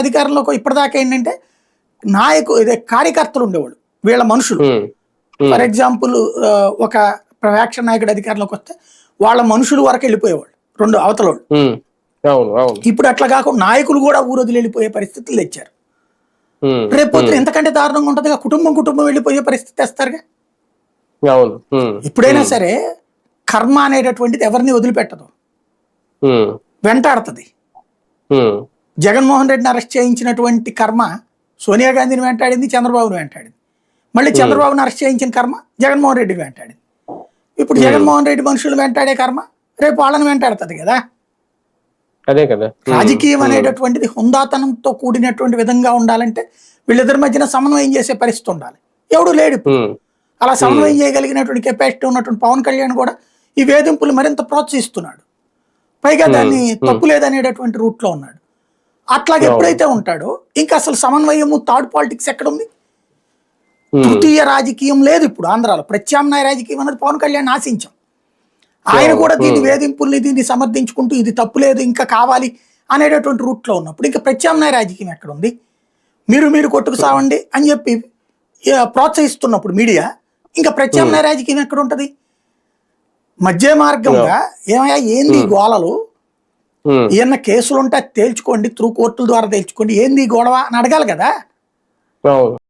అధికారంలోకి ఇప్పటిదాకా ఏంటంటే ఇదే కార్యకర్తలు ఉండేవాళ్ళు, వీళ్ళ మనుషులు. ఫర్ ఎగ్జాంపుల్ ఒక యాక్షన్ నాయకుడు అధికారంలోకి వస్తే వాళ్ళ మనుషులు వరకు వెళ్ళిపోయేవాళ్ళు, రెండు అవతలోళ్ళు. ఇప్పుడు అట్లా కాకుండా నాయకులు కూడా ఊరొదిలి వెళ్ళిపోయే పరిస్థితులు తెచ్చారు. రేపొద్దున ఎంతకంటే దారుణంగా ఉంటుందిగా, కుటుంబం కుటుంబం వెళ్ళిపోయే పరిస్థితి తెస్తారుగా. ఇప్పుడైనా సరే కర్మ అనేటటువంటిది ఎవరిని వదిలిపెట్టదు, వెంటాడుతుంది. జగన్మోహన్ రెడ్డిని అరెస్ట్ చేయించినటువంటి కర్మ సోనియా గాంధీని వెంటాడింది, చంద్రబాబుని వెంటాడింది. మళ్ళీ చంద్రబాబుని అరెస్ట్ చేయించిన కర్మ జగన్మోహన్ రెడ్డిని వెంటాడింది. ఇప్పుడు జగన్మోహన్ రెడ్డి మనుషులు వెంటాడే కర్మ రేపు వాళ్ళని వెంటాడుతుంది కదా. అదే కదా, రాజకీయం అనేటటువంటిది హుందాతనంతో కూడినటువంటి విధంగా ఉండాలంటే వీళ్ళిద్దరి మధ్యన సమన్వయం చేసే పరిస్థితి ఉండాలి. ఎవడు లేడు ఇప్పుడు. అలా సమన్వయం చేయగలిగినటువంటి కెపాసిటీ ఉన్నటువంటి పవన్ కళ్యాణ్ కూడా ఈ వేధింపులు మరింత ప్రోత్సహిస్తున్నాడు. పైగా దాన్ని తప్పు లేదనేటటువంటి రూట్ లో ఉన్నాడు. అట్లాగే ఎప్పుడైతే ఉంటాడో ఇంకా అసలు సమన్వయము, థర్డ్ పాలిటిక్స్ ఎక్కడుంది? తృతీయ రాజకీయం లేదు ఇప్పుడు ఆంధ్రాలో. ప్రత్యామ్నాయ రాజకీయం అనేది పవన్ కళ్యాణ్ ఆశించాం. ఆయన కూడా దీన్ని వేధింపుల్ని దీన్ని సమర్థించుకుంటూ ఇది తప్పు లేదు ఇంకా కావాలి అనేటటువంటి రూట్ లో ఉన్నప్పుడు ఇంకా ప్రత్యామ్నాయ రాజకీయం ఎక్కడుంది? మీరు కొట్టుకు సావండి అని చెప్పి ప్రోత్సహిస్తున్నప్పుడు మీడియా, ఇంకా ప్రత్యామ్నాయ రాజకీయం ఎక్కడ ఉంటది? మధ్య మార్గంగా ఏమయ్యా ఏంది గోళలు, ఏమన్నా కేసులు ఉంటే తేల్చుకోండి, త్రూ కోర్టుల ద్వారా తేల్చుకోండి, ఏంది గొడవ అని అడగాలి కదా.